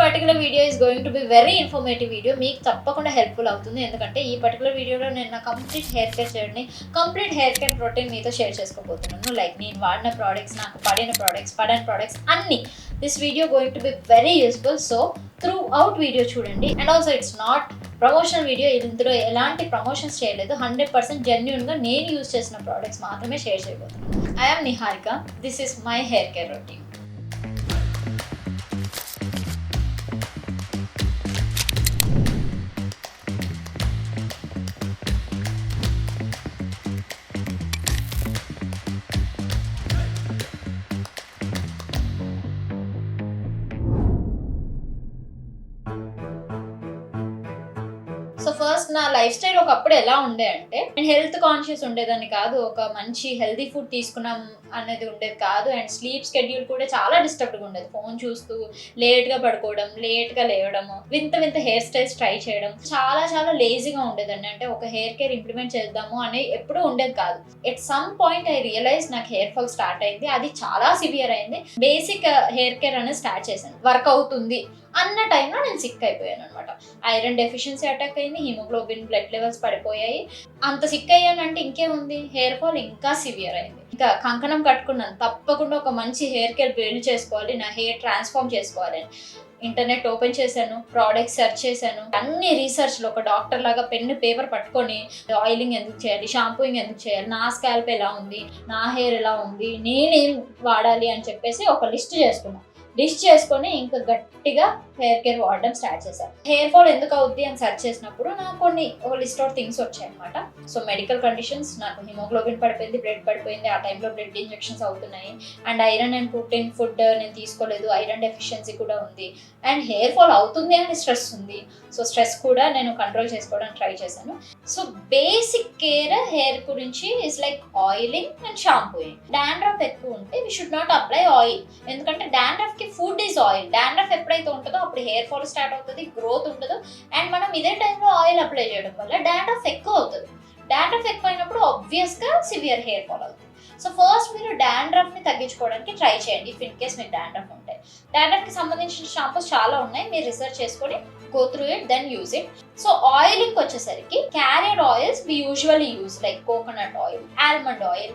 Particular video is going to be very informative video. మీకు తప్పకుండా helpful అవుతుంది. ఎందుకంటే ఈ పర్టికులర్ వీడియోలో నేను నా complete hair care journey, complete hair care routine మీతో షేర్ చేసుకోబోతున్నాను. లైక్ నేను వాడిన ప్రోడక్ట్స్, నాకు పడిన ప్రోడక్ట్స్ అన్నీ. This video going to be very useful. So throughout video చూడండి. And also it's not promotional video. ఇందులో ఎలాంటి ప్రమోషన్స్ చేయలేదు. 100% జెన్యూన్గా నేను యూజ్ చేసిన ప్రోడక్ట్స్ మాత్రమే షేర్ చేయబోతున్నాను. I am Niharika. This is my hair care routine. So first నా లైఫ్ స్టైల్ ఒకప్పుడు ఎలా ఉండే అంటే, నేను హెల్త్ కాన్షియస్ ఉండేదాన్ని కాదు. ఒక మంచి హెల్తీ ఫుడ్ తీసుకున్నాం అనేది ఉండేది కాదు. అండ్ స్లీప్ షెడ్యూల్ కూడా చాలా డిస్టర్బ్డ్గా ఉండేది. ఫోన్ చూస్తూ లేట్గా పడుకోవడం, లేట్గా లేవడం, వింత హెయిర్ స్టైల్స్ ట్రై చేయడం, చాలా లేజీగా ఉండేదండి. అంటే ఒక హెయిర్ కేర్ ఇంప్లిమెంట్ చేద్దాము అని ఎప్పుడూ ఉండేది కాదు. At some point I realize నాకు హెయిర్ ఫాల్ స్టార్ట్ అయింది. అది చాలా సివియర్ అయింది. బేసిక్ హెయిర్ కేర్ అనేది స్టార్ట్ చేశాను. వర్క్ అవుతుంది అన్న టైంలో నేను సిక్ అయిపోయాను అనమాట. ఐరన్ డెఫిషియన్సీ అటాక్ అయింది. హిమోగ్లోబిన్ బ్లడ్ లెవెల్స్ పడిపోయాయి. అంత సిక్ అయ్యానంటే ఇంకేముంది, హెయిర్ ఫాల్ ఇంకా సివియర్ అయింది. ఇంకా కంకణం కట్టుకున్నాను, తప్పకుండా ఒక మంచి హెయిర్ కేర్ బిల్డ్ చేసుకోవాలి, నా హెయిర్ ట్రాన్స్ఫార్మ్ చేసుకోవాలి అని. ఇంటర్నెట్ ఓపెన్ చేశాను, ప్రోడక్ట్స్ సెర్చ్ చేశాను. అన్ని రీసెర్చ్లో ఒక డాక్టర్ లాగా పెన్ను పేపర్ పట్టుకొని ఆయిలింగ్ ఎందుకు చేయాలి, షాంపూయింగ్ ఎందుకు చేయాలి, నా స్కాల్ప్ ఎలా ఉంది, నా హెయిర్ ఎలా ఉంది, నేనేం వాడాలి అని చెప్పేసి ఒక లిస్ట్ చేసుకొని ఇంకా గట్టిగా హెయిర్ కేర్ వాడడం స్టార్ట్ చేశాను. హెయిర్ ఫాల్ ఎందుకు అవుద్ది అని సెర్చ్ చేసినప్పుడు నాకు ఒక లిస్ట్ ఆఫ్ థింగ్స్ వచ్చాయి అనమాట. సో మెడికల్ కండిషన్స్, నాకు హిమోగ్లోబిన్ పడిపోయింది, బ్లడ్ పడిపోయింది, ఆ టైంలో బ్లడ్ ఇంజెక్షన్స్ అవుతున్నాయి. And iron and protein food నేను తీసుకోలేదు, ఐరన్ డెఫిషియన్సీ కూడా ఉంది. అండ్ హెయిర్ ఫాల్ అవుతుంది అని స్ట్రెస్ ఉంది. సో స్ట్రెస్ కూడా నేను కంట్రోల్ చేసుకోవడానికి ట్రై చేశాను. సో బేసిక్ కేర్ హెయిర్ గురించి is like oiling and shampooing. Dandruff ఎక్కువ ఉంటే we should not apply oil. ఎందుకంటే డాండ్రఫ్ కి ఫుడ్ ఈజ్ ఆయిల్. డాండ్రఫ్ ఎప్పుడైతే ఉంటుందో అప్పుడు హెయిర్ ఫాల్ స్టార్ట్ అవుతుంది, గ్రోత్ ఉండదు. అండ్ మనం ఇదే టైంలో ఆయిల్ అప్లై చేయడం వల్ల డాండ్రఫ్ ఎక్కువ అవుతుంది. డాండ్రఫ్ ఎక్కువ అయినప్పుడు ఆబ్వియస్గా సివియర్ హెయిర్ ఫాల్ అవుతుంది. సో ఫస్ట్ మీరు డాండ్రఫ్ని తగ్గించుకోవడానికి ట్రై చేయండి. ఇఫ్ ఇన్ కేస్ మీకు డాండ్రఫ్ ఉంటే, డాండ్రఫ్కి సంబంధించిన షాంపూస్ చాలా ఉన్నాయి, మీరు రిసర్చ్ చేసుకొని go through it, then use it. So oiling వచ్చేసరికి carrier oils we usually use like coconut oil, almond oil,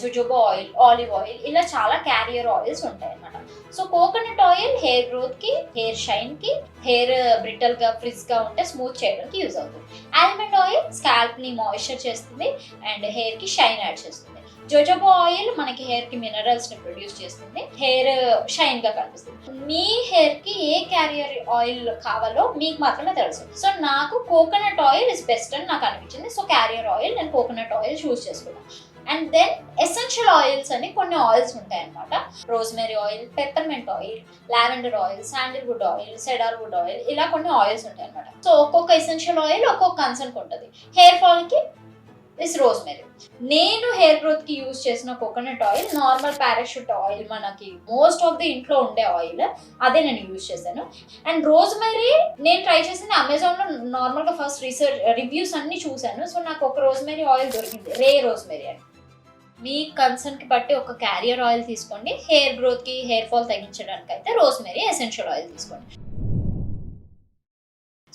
jojoba oil, olive oil, ఇలా చాలా carrier oils ఉంటాయి అన్నమాట. So coconut oil hair growth కి, హెయిర్ షైన్ కి, hair brittle గా fridge గా ఉంటే స్మూత్ చేయడానికి యూజ్ అవుతుంది. ఆల్మండ్ ఆయిల్ స్కాల్ప్ ని మాయిశ్చర్ చేస్తుంది అండ్ హెయిర్ కి షైన్ యాడ్ చేస్తుంది. జోజోబా ఆయిల్ మనకి హెయిర్ కి మినరల్స్ ని ప్రొడ్యూస్ చేస్తుంది, హెయిర్ షైన్ గా కనిపిస్తుంది. మీ హెయిర్ కి ఏ క్యారియర్ ఆయిల్ కావాలో మీకు మాత్రమే తెలుసు. సో నాకు కోకోనట్ ఆయిల్ ఇస్ బెస్ట్ అని నాకు అనిపించింది. సో క్యారియర్ ఆయిల్ నేను కోకోనట్ ఆయిల్ చూస్ చేసుకున్నాను. అండ్ దెన్ ఎసెన్షియల్ ఆయిల్స్ అని కొన్ని ఆయిల్స్ ఉంటాయి అనమాట. Rosemary oil, peppermint oil, lavender oil, Sandalwood oil, cedarwood oil, ఇలా కొన్ని ఆయిల్స్ ఉంటాయి అనమాట. సో ఒక్కొక్క ఎసెన్షియల్ ఆయిల్ ఒక్కొక్క కన్సర్న్ ఉంటుంది. హెయిర్ ఫాల్ కి ఇస్ రోజ్మెరీ. నేను హెయిర్ గ్రోత్ కి యూజ్ చేసిన coconut oil normal parachute oil, మనకి మోస్ట్ ఆఫ్ ది ఇంట్లో ఉండే ఆయిల్, అదే నేను యూజ్ చేశాను. అండ్ రోజ్మెరీ నేను ట్రై చేసింది అమెజాన్ లో. నార్మల్ గా ఫస్ట్ రివ్యూస్ అన్ని చూశాను. సో నాకు ఒక రోజ్మెరీ ఆయిల్ దొరికింది, రే రోజ్మెరీ అని. మీ కన్సర్న్ కి బట్టి ఒక క్యారియర్ ఆయిల్ తీసుకోండి. హెయిర్ గ్రోత్ కి, హెయిర్ ఫాల్ తగ్గించడానికి అయితే రోజ్మెరీ ఎసెన్షియల్ ఆయిల్ తీసుకోండి.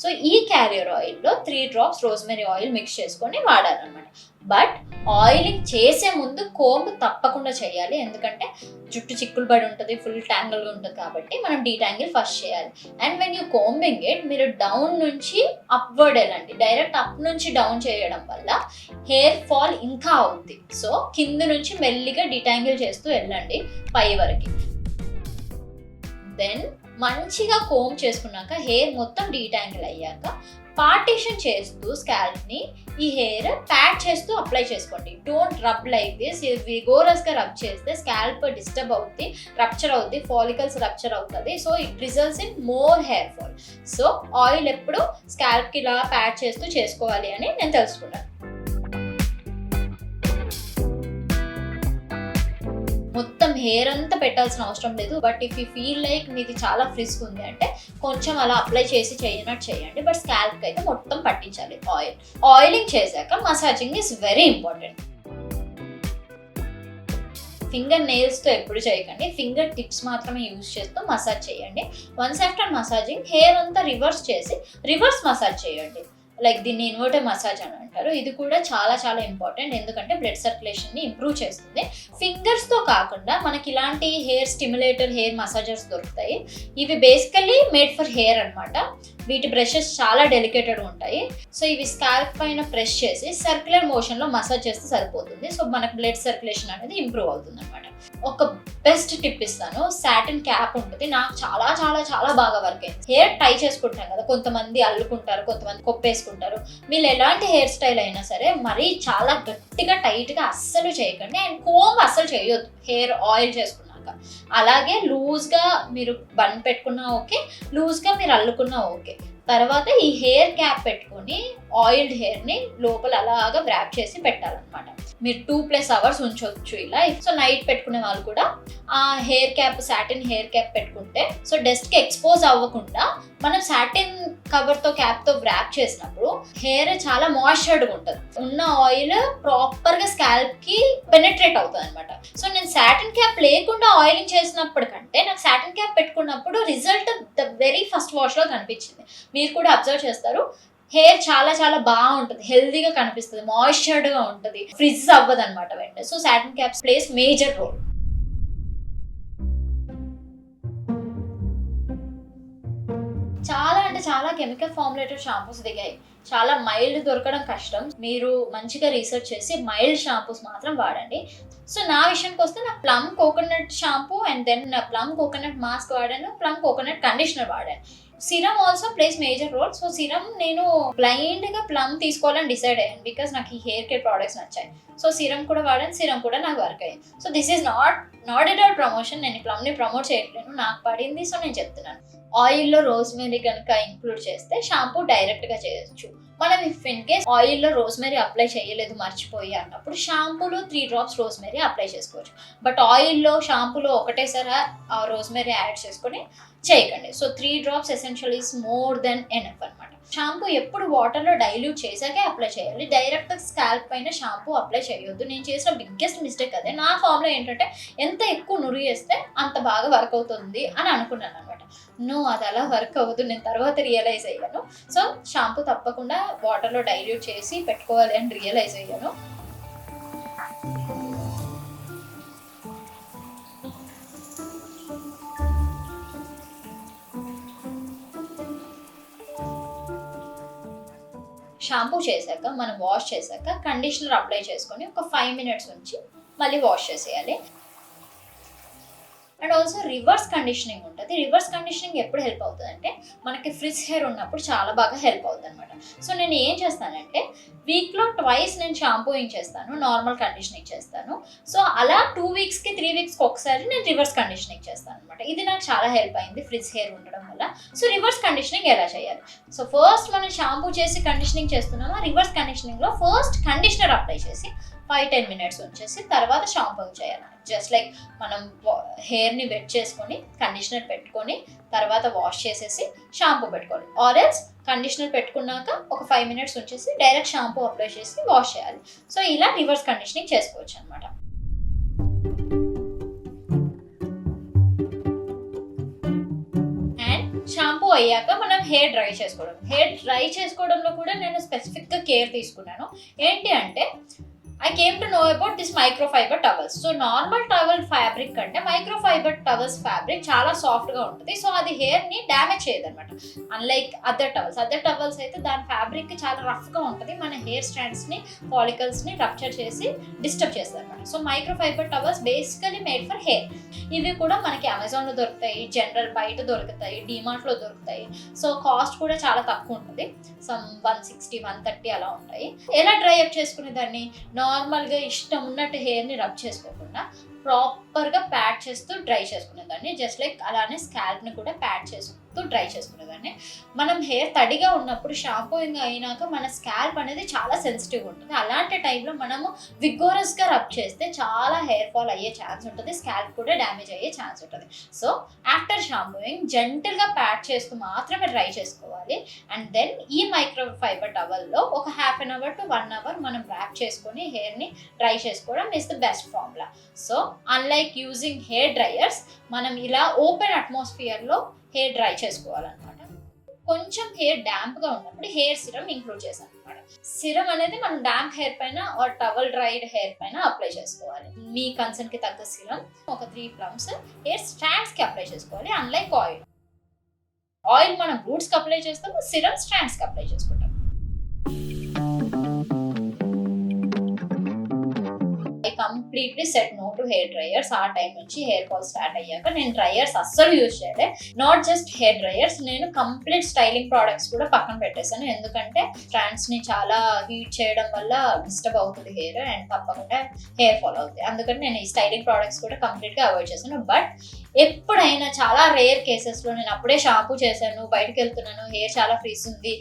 సో ఈ క్యారియర్ ఆయిల్లో 3 drops రోజ్మెరీ ఆయిల్ మిక్స్ చేసుకొని వాడాలన్నమాట. బట్ ఆయిలింగ్ చేసే ముందు కోంబ్ తప్పకుండా చేయాలి. ఎందుకంటే జుట్టు చిక్కులు పడి ఉంటుంది, ఫుల్ ట్యాంగిల్గా ఉంటుంది కాబట్టి మనం డీటాంగిల్ ఫస్ట్ చేయాలి. And when you combing it, మీరు డౌన్ నుంచి అప్వర్డ్ వెళ్ళండి. డైరెక్ట్ అప్ నుంచి డౌన్ చేయడం వల్ల హెయిర్ ఫాల్ ఇంకా అవుద్ది. సో కింద నుంచి మెల్లిగా డీటాంగిల్ చేస్తూ వెళ్ళండి పై వరకు. దెన్ మంచిగా కోమ్ చేసుకున్నాక, హెయిర్ మొత్తం డీటాంగిల్ అయ్యాక పార్టీషన్ చేస్తూ స్కాల్ప్ ని ఈ హెయిర్ ప్యాట్ చేస్తూ అప్లై చేసుకోండి. Don't rub like this. Vigorous గా రబ్ చేస్తే స్కాల్ప్ డిస్టర్బ్ అవుతుంది, రప్చర్ అవుతుంది, ఫాలికల్స్ రప్చర్ అవుతుంది. So it results in more hair fall. So oil ఎప్పుడు స్కాల్ప్ కి ఇలా ప్యాట్ చేస్తూ చేసుకోవాలి అని నేను తెలుసుకున్నాను. మొత్తం హెయిర్ అంతా పెట్టాల్సిన అవసరం లేదు. But if you feel like మీది చాలా ఫ్రిస్క్ ఉంది అంటే కొంచెం అలా అప్లై చేసి చేయనట్టు చేయండి. బట్ స్కాల్ప్కి అయితే మొత్తం పట్టించాలి ఆయిల్. ఆయిలింగ్ చేశాక massaging is very important. Finger నెయిల్స్తో ఎప్పుడు చేయకండి, ఫింగర్ టిప్స్ మాత్రమే యూజ్ చేస్తూ మసాజ్ చేయండి. వన్స్ ఆఫ్టర్ మసాజింగ్ హెయిర్ అంతా రివర్స్ చేసి రివర్స్ మసాజ్ చేయండి. లైక్ దీన్ని ఇన్వర్టర్ మసాజ్ అని అంటారు. ఇది కూడా చాలా చాలా ఇంపార్టెంట్, ఎందుకంటే బ్లడ్ సర్క్యులేషన్ని ఇంప్రూవ్ చేస్తుంది. ఫింగర్స్తో కాకుండా మనకి ఇలాంటి హెయిర్ స్టిమ్యులేటర్ హెయిర్ మసాజర్స్ దొరుకుతాయి. ఇవి బేసికల్లీ మేడ్ ఫర్ హెయిర్ అనమాట. వీటి బ్రషెస్ చాలా డెలికేటెడ్ ఉంటాయి. సో ఇవి స్కాల్ప్ పైన ప్రెస్ చేసి సర్క్యులర్ మోషన్లో మసాజ్ చేస్తే సరిపోతుంది. సో మనకు బ్లడ్ సర్క్యులేషన్ అనేది ఇంప్రూవ్ అవుతుంది అనమాట. ఒక బెస్ట్ టిప్ ఇస్తాను, సాటిన్ క్యాప్ ఉంటుంది. నాకు చాలా చాలా చాలా బాగా వర్క్ అయింది. హెయిర్ టై చేసుకుంటాం కదా, కొంతమంది అల్లుకుంటారు, కొంతమంది కొప్పేసుకుంటారు. వీళ్ళు ఎలాంటి హెయిర్ స్టైల్ అయినా సరే మరీ చాలా గట్టిగా టైట్గా అస్సలు చేయకండి, అండ్ కోమ్ అస్సలు చేయొద్దు హెయిర్ ఆయిల్ చేసుకున్నాక. అలాగే లూజ్గా మీరు బన్ పెట్టుకున్నా ఓకే, లూజ్గా మీరు అల్లుకున్నా ఓకే. తర్వాత ఈ హెయిర్ క్యాప్ పెట్టుకొని ఆయిల్డ్ హెయిర్ని లోపల అలాగా వ్రాప్ చేసి పెట్టాలన్నమాట. మీరు 2+ hours ఉంచవచ్చు ఇలా. సో నైట్ పెట్టుకునే వాళ్ళు కూడా ఆ hair cap, satin hair cap పెట్టుకుంటే సో డస్ట్కి ఎక్స్పోజ్ అవ్వకుండా మనం సాటిన్ కవర్తో క్యాప్తో వ్రాప్ చేసినప్పుడు హెయిర్ చాలా మాయిశ్చర్డ్గా ఉంటుంది. ఉన్న ఆయిల్ ప్రాపర్గా స్కాల్ప్కి పెనెట్రేట్ అవుతుంది అనమాట. సో నేను సాటిన్ క్యాప్ లేకుండా ఆయిలింగ్ చేసినప్పటికంటే నాకు సాటిన్ క్యాప్ పెట్టుకున్నప్పుడు రిజల్ట్ ద వెరీ ఫస్ట్ వాష్లో కనిపించింది. మీరు కూడా అబ్జర్వ్ చేస్తారు, హెయిర్ చాలా చాలా బాగుంటుంది, హెల్దీగా కనిపిస్తుంది, మాయిశ్చర్డ్గా ఉంటుంది, ఫ్రిజ్ అవ్వదు అనమాట వెంటనే. So satin caps plays major role. చాలా అంటే చాలా కెమికల్ ఫార్ములేటెడ్ షాంపూస్ దిగాయి. చాలా మైల్డ్ దొరకడం కష్టం. మీరు మంచిగా రీసెర్చ్ చేసి మైల్డ్ షాంపూస్ మాత్రం వాడండి. సో నా విషయానికి వస్తే నా Plum coconut shampoo and then Plum coconut mask వాడాను, ప్లమ్ కోకోనట్ కండిషనర్ వాడాను. Serum also plays major role. So serum నేను బ్లైండ్గా ప్లమ్ తీసుకోవాలని డిసైడ్ అయ్యాను, బికాస్ నాకు ఈ హెయిర్ కేర్ ప్రోడక్ట్స్ నచ్చాయి. సో సిరమ్ కూడా వాడాను, సిరమ్ కూడా నాకు వర్క్ అయ్యింది. So this is not at all promotion, నేను ప్లమ్ని ప్రమోట్ చేయట్లేను, నాకు పడింది సో నేను చెప్తున్నాను. ఆయిల్లో రోజ్మెరీ కనుక ఇంక్లూడ్ చేస్తే షాంపూ డైరెక్ట్గా చేయొచ్చు. మనం ఇఫ్ ఇన్ కేస్ ఆయిల్లో రోజ్మెరీ అప్లై చేయలేదు మర్చిపోయి అన్నప్పుడు షాంపూలో 3 drops రోజ్మెరీ అప్లై చేసుకోవచ్చు. బట్ ఆయిల్లో షాంపూలో ఒకటేసారి ఆ రోజ్మెరీ యాడ్ చేసుకొని చేయకండి. So 3 drops essential is more than enough అనమాట. షాంపూ ఎప్పుడు వాటర్లో డైల్యూట్ చేశాకే అప్లై చేయాలి, డైరెక్ట్ స్కాల్ప్ పైన షాంపూ అప్లై చేయొద్దు. నేను చేసిన బిగ్గెస్ట్ మిస్టేక్ అదే. నా ఫామ్లో ఏంటంటే ఎంత ఎక్కువ నురుగు వేస్తే అంత బాగా వర్క్ అవుతుంది అని అనుకున్నాను అనమాట. అది అలా వర్క్ అవ్వదు, నేను తర్వాత రియలైజ్ అయ్యాను. సో షాంపూ తప్పకుండా వాటర్లో డైల్యూట్ చేసి పెట్టుకోవాలి అని రియలైజ్ అయ్యాను. షాంపూ చేశాక మనం వాష్ చేశాక కండిషనర్ అప్లై చేసుకొని ఒక 5 minutes ఉంచి మళ్ళీ వాష్ చేసేయాలి. అండ్ ఆల్సో రివర్స్ కండిషనింగ్ ఉంటుంది. రివర్స్ కండిషనింగ్ ఎప్పుడు హెల్ప్ అవుతుంది అంటే మనకి ఫ్రిజ్ హెయిర్ ఉన్నప్పుడు చాలా బాగా హెల్ప్ అవుతుంది అనమాట. సో నేను ఏం చేస్తానంటే వీక్లో 2 నేను షాంపూయింగ్ చేస్తాను, నార్మల్ కండిషనింగ్ చేస్తాను. సో అలా 2 weeksకి 3 weeksకి ఒకసారి నేను రివర్స్ కండిషనింగ్ చేస్తాను అనమాట. ఇది నాకు చాలా హెల్ప్ అయింది ఫ్రిజ్ హెయిర్ ఉండడం వల్ల. సో రివర్స్ కండిషనింగ్ ఎలా చేయాలి? సో ఫస్ట్ మనం షాంపూ చేసి కండిషనింగ్ చేస్తున్నామా, రివర్స్ కండిషనింగ్లో ఫస్ట్ కండిషనర్ అప్లై చేసి 5-10 minutes ఉంచేసి తర్వాత షాంపూయింగ్ చేయాలి. జస్ట్ లైక్ మనం హెయిర్ని వెట్ చేసుకొని కండిషనర్ పెట్టుకొని తర్వాత వాష్ చేసేసి షాంపూ పెట్టుకోవాలి. ఆర్ ఎల్స్ కండిషనర్ పెట్టుకున్నాక ఒక 5 minutes ఉంచేసి డైరెక్ట్ షాంపూ అప్లై చేసి వాష్ చేయాలి. సో ఇలా రివర్స్ కండిషనింగ్ చేసుకోవచ్చు అనమాట. అండ్ షాంపూ అయ్యాక మనం హెయిర్ డ్రై చేసుకోవడం. హెయిర్ డ్రై చేసుకోవడంలో కూడా నేను స్పెసిఫిక్గా కేర్ తీసుకున్నాను. ఏంటి అంటే I came to know about this microfiber towels. So normal towel fabric కంటే microfiber towels fabric చాలా సాఫ్ట్గా ఉంటుంది. సో అది హెయిర్ని డ్యామేజ్ చేయదు అనమాట. అన్లైక్ అదర్ టవల్స్ అయితే దాని ఫ్యాబ్రిక్ చాలా రఫ్గా ఉంటుంది, మన హెయిర్ స్ట్రాండ్స్ని ఫాలికల్స్ని రప్చర్ చేసి డిస్టర్బ్ చేస్తుంది అనమాట. So microfibre towels basically made for hair. ఇవి కూడా మనకి అమెజాన్లో దొరుకుతాయి, జనరల్ బయట దొరుకుతాయి, డిమార్ట్లో దొరుకుతాయి. సో కాస్ట్ కూడా చాలా తక్కువ ఉంటుంది, సమ్ 160-130 అలా ఉంటాయి. ఎలా డ్రై అప్ చేసుకునే దాన్ని? నార్మల్గా ఇష్టం ఉన్నట్టు హెయిర్ని రబ్ చేసుకోకుండా ప్రాపర్గా ప్యాడ్ చేస్తూ డ్రై చేసుకునేదాన్ని. జస్ట్ లైక్ అలానే స్కాల్ప్ని కూడా ప్యాడ్ చేసుకుంటూ డ్రై చేసుకునేదాన్ని. మనం హెయిర్ తడిగా ఉన్నప్పుడు షాంపూయింగ్ అయినాక మన స్కాల్ప్ అనేది చాలా సెన్సిటివ్గా ఉంటుంది. అలాంటి టైంలో మనము విగోరస్గా రబ్ చేస్తే చాలా హెయిర్ ఫాల్ అయ్యే ఛాన్స్ ఉంటుంది, స్కాల్ప్ కూడా డ్యామేజ్ అయ్యే ఛాన్స్ ఉంటుంది. సో ఆఫ్టర్ షాంపూయింగ్ జెంటిల్గా ప్యాడ్ చేస్తూ మాత్రమే డ్రై చేసుకోవాలి. అండ్ దెన్ ఈ మైక్రోఫైబర్ టవల్లో ఒక 1/2 hour to 1 hour మనం ర్యాప్ చేసుకొని హెయిర్ని డ్రై చేసుకోవడం is the best formula. So unlike using hair dryers మనం ఇలా ఓపెన్ అట్మాస్ఫియర్లో హెయిర్ డ్రై చేసుకోవాలన్నమాట. కొంచెం హెయిర్ డ్యాంప్గా ఉన్నప్పుడు హెయిర్ సిరమ్ ఇంక్లూడ్ చేశాను అనమాట. సిరమ్ అనేది మనం డ్యాంప్ హెయిర్ పైన ఆర్ టవల్ డ్రైడ్ హెయిర్ పైన అప్లై చేసుకోవాలి. మీ కన్సర్న్ కి తగ్గ సిరమ్ ఒక 3 plums హెయిర్ స్ట్రాండ్స్ కి అప్లై చేసుకోవాలి. అన్లైక్ ఆయిల్ మనం రూట్స్ కి అప్లై చేస్తాము, సిరమ్ స్ట్రాండ్స్ కి అప్లై చేసుకుంటాం. I completely set no to hair dryers. ఆ టైం నుంచి హెయిర్ ఫాల్ స్టార్ట్ అయ్యాక నేను డ్రైయర్స్ అస్సలు యూజ్ చేయలే. నాట్ జస్ట్ హెయిర్ డ్రైయర్స్, నేను కంప్లీట్ స్టైలింగ్ ప్రోడక్ట్స్ కూడా పక్కన పెట్టేశాను. ఎందుకంటే స్ట్రాండ్స్ ని చాలా హీట్ చేయడం వల్ల డిస్టర్బ్ అవుతుంది హెయిర్ అండ్ తప్పకుండా హెయిర్ ఫాల్ అవుతుంది. అందుకని నేను ఈ స్టైలింగ్ ప్రోడక్ట్స్ కూడా కంప్లీట్ గా అవాయిడ్ చేశాను. బట్ ఎప్పుడైనా చాలా రేర్ కేసెస్ లో నేను అప్పుడే షాంపూ చేశాను, బయటకు వెళ్తున్నాను, హెయిర్ చాలా ఫ్రీజ్ ఉంది,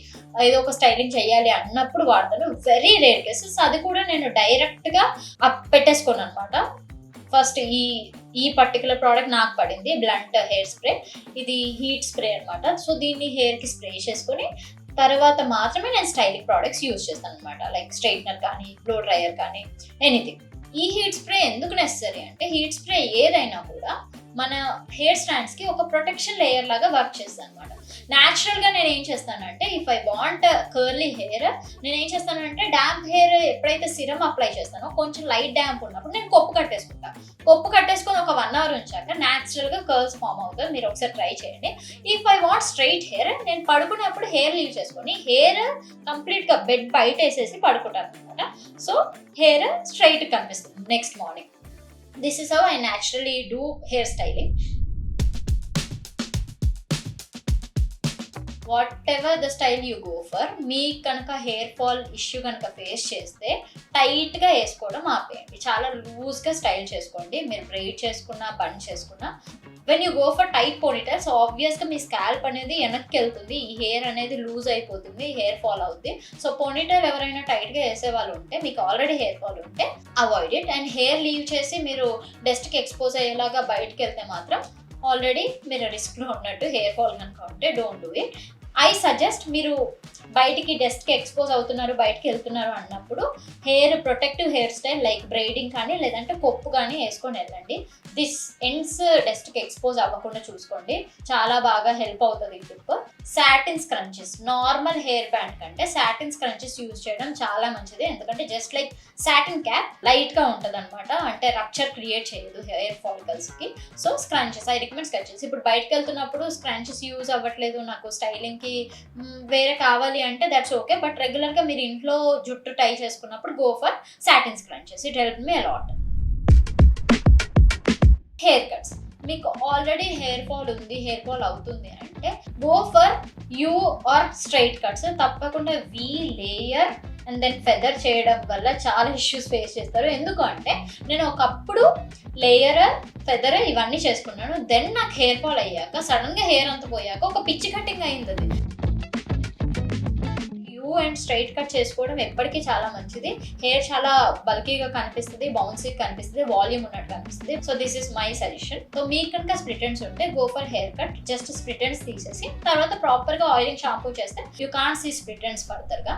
ఏదో ఒక స్టైలింగ్ చేయాలి అన్నప్పుడు వాడతాను. Very rare cases. అది కూడా నేను డైరెక్ట్ గా పెట్టేసుకోను అనమాట. ఫస్ట్ ఈ పర్టికులర్ ప్రోడక్ట్ నాకు పడింది, బ్లంట్ హెయిర్ స్ప్రే. ఇది హీట్ స్ప్రే అనమాట. సో దీన్ని హెయిర్ కి స్ప్రే చేసుకొని తర్వాత మాత్రమే నేను స్టైలింగ్ ప్రోడక్ట్స్ యూజ్ చేస్తాను అనమాట. లైక్ స్ట్రైట్నర్ కానీ, బ్లో డ్రైయర్ కానీ, ఎనీథింగ్. ఈ హీట్ స్ప్రే ఎందుకు నెసరీ అంటే హీట్ స్ప్రే ఏదైనా కూడా మన హెయిర్ స్ట్రాండ్స్ కి ఒక ప్రొటెక్షన్ లేయర్ లాగా వర్క్ చేస్తాను అనమాట. న్యాచురల్ గా నేను ఏం చేస్తానంటే if I want curly hair, నేను ఏం చేస్తానంటే డ్యాంప్ హెయిర్ ఎప్పుడైతే సిరమ్ అప్లై చేస్తానో కొంచెం లైట్ డ్యాంప్ ఉన్నప్పుడు నేను కొప్పు కట్టేసుకుంటాను. కొప్పు కట్టేసుకొని ఒక 1 hour ఉంచాక న్యాచురల్ గా కర్ల్స్ ఫామ్ అవుతుంది. మీరు ఒకసారి ట్రై చేయండి. If I want straight hair, నేను పడుకున్నప్పుడు హెయిర్ లీవ్ చేసుకొని హెయిర్ కంప్లీట్ గా బెడ్ బయట వేసేసి పడుకుంటాను అనమాట. సో హెయిర్ స్ట్రైట్ కనిపిస్తుంది next morning. This is how I naturally do hair styling. Whatever the style you go for, మీ కనుక హెయిర్ ఫాల్ ఇష్యూ కనుక ఫేస్ చేస్తే టైట్గా వేసుకోవడం ఆపేయండి. చాలా లూజ్గా స్టైల్ చేసుకోండి. మీరు బ్రైడ్ చేసుకున్నా, బన్ చేసుకున్నా. When you go for tight ponytails, ఆబ్వియస్గా మీ స్కాల్ప్ అనేది వెనక్కి వెళ్తుంది, ఈ హెయిర్ అనేది లూజ్ అయిపోతుంది, హెయిర్ ఫాల్ అవుతుంది. సో పోనీటైల్ ఎవరైనా టైట్గా వేసే వాళ్ళు ఉంటే, మీకు ఆల్రెడీ హెయిర్ ఫాల్ ఉంటే avoid it. And hair leave చేసి మీరు డస్ట్కి ఎక్స్పోజ్ అయ్యేలాగా బయటకు వెళ్తే మాత్రం ఆల్రెడీ మీరు రిస్క్లో ఉన్నట్టు. హెయిర్ ఫాల్ కనుక ఉంటే don't do it. I suggest మీరు బయటికి డస్ట్కి ఎక్స్పోజ్ అవుతున్నారు, బయటికి వెళ్తున్నారు అన్నప్పుడు hair protective hair style like braiding కానీ లేదంటే కొప్పు కానీ వేసుకొని వెళ్ళండి. దిస్ ఎండ్స్ డస్ట్కి ఎక్స్పోజ్ అవ్వకుండా చూసుకోండి. చాలా బాగా హెల్ప్ అవుతుంది ఈ tip. Satin scrunchies, normal hair band కంటే సాటిన్ స్క్రంచెస్ యూజ్ చేయడం చాలా మంచిది. ఎందుకంటే జస్ట్ లైక్ సాటిన్ క్యాప్ లైట్గా ఉంటుంది అనమాట. అంటే రప్చర్ క్రియేట్ చేయదు హెయిర్ ఫాలికల్స్కి. So scrunchies, I recommend scrunchies. ఇప్పుడు బయటకు వెళ్తున్నప్పుడు స్క్రంచెస్ యూజ్ అవ్వట్లేదు, నాకు స్టైలింగ్కి వేరే కావాలి అంటే దట్స్ ఓకే. బట్ రెగ్యులర్గా మీరు ఇంట్లో జుట్టు టై చేసుకున్నప్పుడు go for satin scrunchies. It help మీ అలాట్. హెయిర్ కట్స్, మీకు ఆల్రెడీ హెయిర్ ఫాల్ ఉంది, హెయిర్ ఫాల్ అవుతుంది అంటే go for U or straight cuts. తప్పకుండా V layer and then feather చేయడం వల్ల చాలా ఇష్యూస్ ఫేస్ చేస్తారు. ఎందుకు అంటే నేను ఒకప్పుడు లేయర్, ఫెదర్ ఇవన్నీ చేసుకున్నాను. దెన్ నాకు హెయిర్ ఫాల్ అయ్యాక సడన్గా హెయిర్ అంతా పోయాక ఒక పిచ్చి కటింగ్ అయింది. అది అండ్ స్ట్రైట్ కట్ చేసుకోవడం ఎప్పటికీ చాలా మంచిది. హెయిర్ చాలా బల్కీగా కనిపిస్తుంది, బౌన్సీ కనిపిస్తుంది, వాల్యూమ్ ఉన్నట్టు కనిపిస్తుంది. So this is my suggestion. So మీకు కనుక స్ప్లిట్ ఎండ్స్ ఉంటే go for hair cut. Just split ends తీసేసి తర్వాత ప్రాపర్గా ఆయిలింగ్ షాంపూ చేస్తే you can't see split ends ఫర్దర్గా.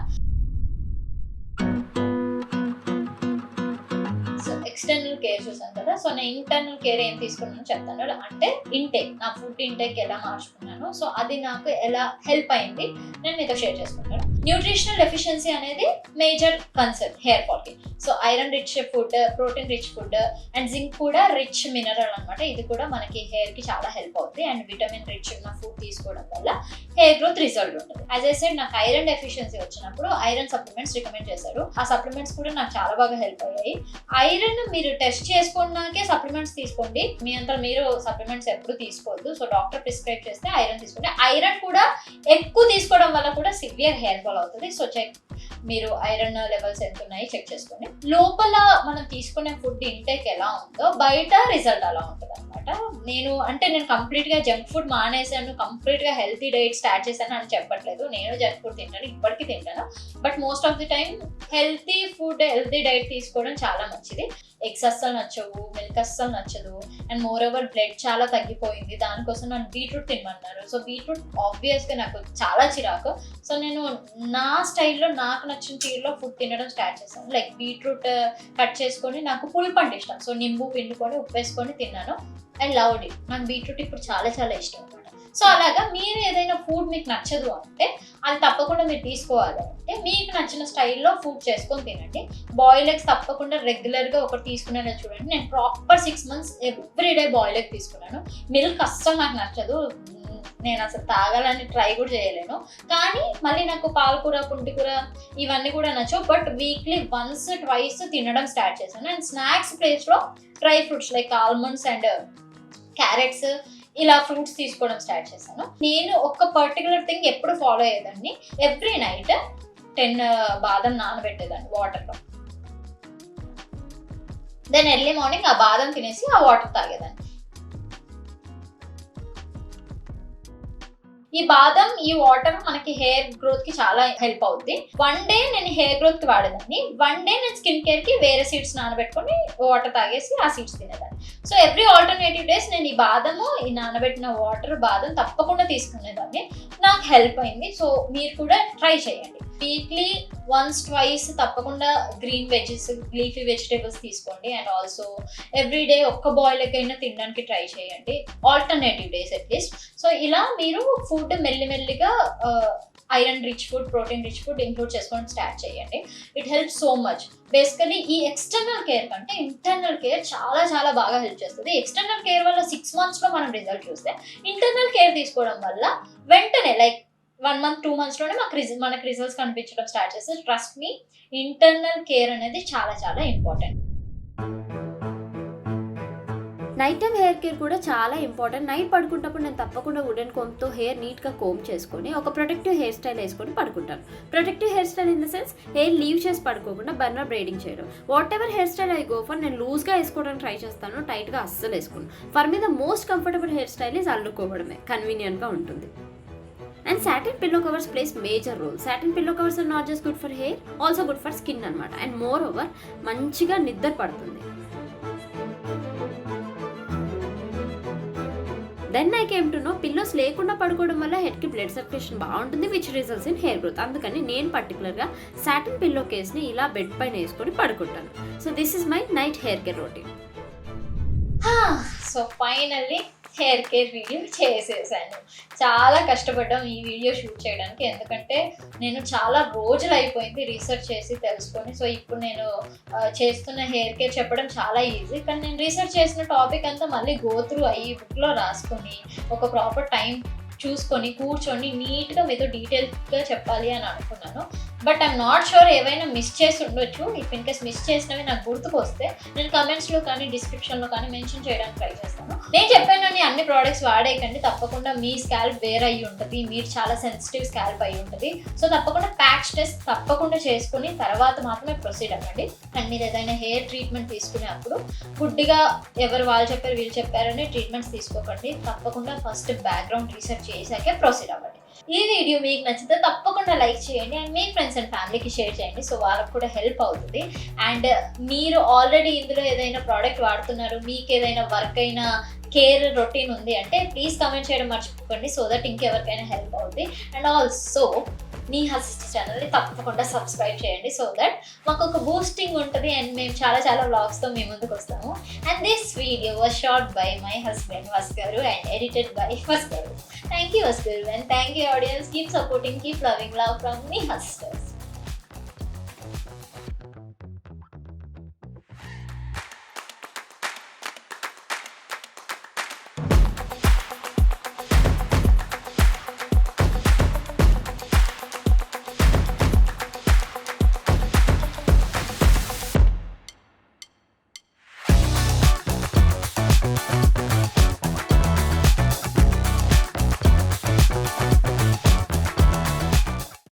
సో ఎక్స్టర్నల్ కేర్ చూసాను కదా. సో నేను ఇంటర్నల్ కేర్ ఏం తీసుకున్నాను చెప్తాను. అంటే ఇంటేక్, నా ఫుడ్ ఇంటేక్ ఎలా మార్చుకున్నాను, సో అది నాకు ఎలా హెల్ప్ అయింది నేను మీతో షేర్ చేసుకుంటాను. న్యూట్రిషనల్ డెఫిషియన్సీ అనేది మేజర్ కన్సర్న్ హెయిర్ ఫాల్ కి. So iron rich food, protein rich food and zinc కూడా రిచ్ మినరల్ అనమాట. ఇది కూడా మనకి హెయిర్ కి చాలా హెల్ప్ అవుతుంది. అండ్ విటమిన్ రిచ్ ఉన్న ఫుడ్ తీసుకోవడం వల్ల హెయిర్ గ్రోత్ రిజల్ట్ ఉంటుంది. యాజ్ ఐ సెడ్, నాకు ఐరన్ డెఫిషియన్సీ వచ్చినప్పుడు ఐరన్ సప్లిమెంట్స్ రికమెండ్ చేశారు. ఆ సప్లిమెంట్స్ కూడా నాకు చాలా బాగా హెల్ప్ అయ్యాయి. ఐరన్ మీరు టెస్ట్ చేసుకున్నాకే సప్లిమెంట్స్ తీసుకోండి. మీ అంతా మీరు సప్లిమెంట్స్ ఎప్పుడు తీసుకోవద్దు. సో డాక్టర్ ప్రిస్క్రైబ్ చేస్తే ఐరన్ తీసుకోండి. ఐరన్ కూడా ఎక్కువ తీసుకోవడం వల్ల కూడా సివియర్ హెయిర్ ఫాల్ అవుతుంది. సో చెక్, మీరు ఐరన్ లెవెల్స్ ఎంత ఉన్నాయి చెక్ చేసుకోండి. లోపల మనం తీసుకునే ఫుడ్ ఇంటేక్ ఎలా ఉందో బయట రిజల్ట్ అలా ఉంటుంది అనమాట. నేను కంప్లీట్ గా జంక్ ఫుడ్ మానేసాను, కంప్లీట్ గా హెల్తీ డైట్ స్టార్ట్ చేశాను అని చెప్పట్లేదు. నేను జంక్ ఫుడ్ తింటాను, ఇప్పటికీ తింటాను. But most of the time healthy food, healthy diet తీసుకోవడం చాలా మంచిది. ఎగ్స్ అస్సలు నచ్చవు, మిల్క్ అస్సలు నచ్చదు. అండ్ మోర్ ఓవర్ బ్లడ్ చాలా తగ్గిపోయింది. దానికోసం నన్ను బీట్రూట్ తినమన్నారు. సో బీట్రూట్ ఆబ్వియస్గా నాకు చాలా చిరాకు. సో నేను నా స్టైల్లో నాకు నచ్చిన తీరులో ఫుడ్ తినడం స్టార్ట్ చేశాను. లైక్ బీట్రూట్ కట్ చేసుకొని, నాకు పులుపు అంటే ఇష్టం, సో నింబు పిండుకొని ఉప్పు వేసుకొని తిన్నాను. I loved it. నాకు బీట్రూట్ ఇప్పుడు చాలా చాలా ఇష్టం అనమాట. సో అలాగా మీరు ఏదైనా ఫుడ్ మీకు నచ్చదు అంటే అది తప్పకుండా మీరు తీసుకోవాలి. అంటే మీకు నచ్చిన స్టైల్లో ఫుడ్ చేసుకొని తినండి. బాయిల్ ఎగ్స్ తప్పకుండా రెగ్యులర్గా ఒకటి తీసుకునేలా చూడండి. నేను proper 6 months everyday boil egg తీసుకున్నాను. మిల్క్ అస్సలు నాకు నచ్చదు, నేను అసలు తాగాలని ట్రై కూడా చేయలేను. కానీ మళ్ళీ నాకు పాలకూర, పుంటికూర ఇవన్నీ కూడా నచ్చవు. బట్ వీక్లీ 1 or 2 తినడం స్టార్ట్ చేశాను. అండ్ స్నాక్స్ ప్లేస్లో dry fruits like almonds and carrots ఇలా ఫ్రూట్స్ తీసుకోవడం స్టార్ట్ చేశాను. నేను ఒక పర్టికులర్ థింగ్ ఎప్పుడు ఫాలో అయ్యేదాన్ని. ఎవ్రీ నైట్ 10 బాదం నానబెట్టేదాన్ని వాటర్లో. దెన్ ఎర్లీ మార్నింగ్ ఆ బాదం తినేసి ఆ వాటర్ తాగేదాన్ని. ఈ బాదం, ఈ వాటర్ మనకి హెయిర్ గ్రోత్ కి చాలా హెల్ప్ అవుతుంది. 1 day నేను హెయిర్ గ్రోత్ కి వాడేదాన్ని, 1 day నేను స్కిన్ కేర్ కి వేరే సీడ్స్ నానబెట్టుకొని వాటర్ తాగేసి ఆ సీడ్స్ తినేదాన్ని. సో ఎవ్రీ ఆల్టర్నేటివ్ డేస్ నేను ఈ బాదము, ఈ నానబెట్టిన వాటర్, బాదం తప్పకుండా తీసుకునేదాన్ని. నాకు హెల్ప్ అయింది. సో మీరు కూడా ట్రై చేయండి. వీక్లీ 1 or 2 తప్పకుండా గ్రీన్ వెజెస్, లీఫీ వెజిటేబుల్స్ తీసుకోండి. అండ్ ఆల్సో ఎవ్రీడే ఒక్క బాయిల్ ఎగ్ అయినా తినడానికి ట్రై చేయండి, ఆల్టర్నేటివ్ డేస్ అట్లీస్ట్. సో ఇలా మీరు ఫుడ్ మెల్లిమెల్లిగా iron rich food, protein rich food include చేసుకోవడం స్టార్ట్ చేయండి. It help so much. Basically ఈ ఎక్స్టర్నల్ కేర్ కంటే ఇంటర్నల్ కేర్ చాలా చాలా బాగా హెల్ప్ చేస్తుంది. ఎక్స్టర్నల్ కేర్ వల్ల 6 monthsలో మనం రిజల్ట్ చూస్తే, ఇంటర్నల్ కేర్ తీసుకోవడం వల్ల వెంటనే లైక్ 1 month 2 monthsలోనే మనకు రిజల్ట్స్ కనిపించడం స్టార్ట్ చేస్తే, ట్రస్ట్ మీ, ఇంటర్నల్ కేర్ అనేది చాలా చాలా important. Night time hair care కూడా చాలా ఇంపార్టెంట్. నైట్ పడుకుంటప్పుడు నేను తప్పకుండా వుడెన్ కోమ్తో హెయిర్ నీట్గా కోమ్ చేసుకొని ఒక ప్రొటెక్టివ్ హెయిర్ స్టైల్ వేసుకొని పడుకుంటాను. Protective hair style in the sense hair leave చేసి పడుకోకుండా బర్నర్ బ్రైడింగ్ చేయడం. Whatever hair style I go for, నేను లూజ్గా వేసుకోవడానికి ట్రై చేస్తాను, టైట్గా అస్సలు వేసుకున్నాను. For me the most comfortable hair style is అల్లుకోవడమే, కన్వీనియంట్గా ఉంటుంది. And satin pillow covers plays major role. Satin pillow covers are not just good for hair, also good for skin అనమాట. అండ్ మోర్ ఓవర్ మంచిగా నిద్ర పడుతుంది. Then I came to know pillows లేకుండా పడుకోవడం వల్ల హెడ్కి బ్లడ్ సర్క్యులేషన్ బాగుంటుంది, which results in hair growth. అందుకని నేను పర్టికులర్గా సాటిన్ పిల్లో కేస్ని ఇలా బెడ్ పైన వేసుకొని పడుకుంటాను. So this is my night hair care routine. So finally hair care video చేసేసాను. చాలా కష్టపడ్డాం ఈ వీడియో షూట్ చేయడానికి, ఎందుకంటే నేను చాలా రోజులు అయిపోయింది రీసెర్చ్ చేసి తెలుసుకొని. సో ఇప్పుడు నేను చేస్తున్న హెయిర్ కేర్ చెప్పడం చాలా ఈజీ, కానీ నేను రీసెర్చ్ చేసిన టాపిక్ అంతా మళ్ళీ గో త్రూ అయ్యి బుక్లో రాసుకొని ఒక ప్రాపర్ టైం చూసుకొని కూర్చొని నీట్గా మీతో డీటెయిల్గా చెప్పాలి అని అనుకున్నాను. బట్ ఐఎమ్ నాట్ షూర్, ఏవైనా మిస్ చేసి ఉండొచ్చు. ఇఫ్ ఇన్ కేస్ మిస్ చేసినవి నాకు గుర్తుకు వస్తే నేను కమెంట్స్లో కానీ డిస్క్రిప్షన్లో కానీ మెన్షన్ చేయడానికి ట్రై చేస్తాను. నేను చెప్పానని అన్ని ప్రోడక్ట్స్ వాడేయకండి, తప్పకుండా మీ స్కాల్ప్ వేర్ అయ్యి ఉంటుంది, మీరు చాలా సెన్సిటివ్ స్కాల్ప్ అయ్యి ఉంటుంది. సో తప్పకుండా ప్యాచ్ టెస్ట్ తప్పకుండా చేసుకుని తర్వాత మాత్రమే ప్రొసీడ్ అవ్వండి. అండ్ మీరు ఏదైనా హెయిర్ ట్రీట్మెంట్ తీసుకునేప్పుడు గుడ్డిగా ఎవరు వాళ్ళు చెప్పారు వీళ్ళు చెప్పారని ట్రీట్మెంట్స్ తీసుకోకండి. తప్పకుండా ఫస్ట్ బ్యాక్గ్రౌండ్ రీసెర్చ్ చేశాకే ప్రొసీడ్ అవ్వండి. ఈ వీడియో మీకు నచ్చితే తప్పకుండా లైక్ చేయండి అండ్ మీ ఫ్రెండ్స్ అండ్ ఫ్యామిలీకి షేర్ చేయండి, సో వాళ్ళకు కూడా హెల్ప్ అవుతుంది. అండ్ మీరు ఆల్రెడీ ఇందులో ఏదైనా ప్రోడక్ట్ వాడుతున్నారు, మీకు ఏదైనా వర్క్ అయినా కేర్ రొటీన్ ఉంది అంటే ప్లీజ్ కమెంట్ చేయడం మర్చిపోకండి, సో దట్ ఇంకెవరికైనా హెల్ప్ అవుతుంది. అండ్ ఆల్సో మీ హస్ట్ ఛానల్ని తప్పకుండా సబ్స్క్రైబ్ చేయండి, సో దట్ మాకు ఒక బూస్టింగ్ ఉంటుంది అండ్ మేము చాలా చాలా వ్లాగ్స్తో మీ ముందుకు వస్తాము. And this video was shot by my husband వస్కరు అండ్ ఎడిటెడ్ బై వస్కరు. Thank you Vasgaru and thank you audience. Keep supporting, keep loving. Love from me, Hustler.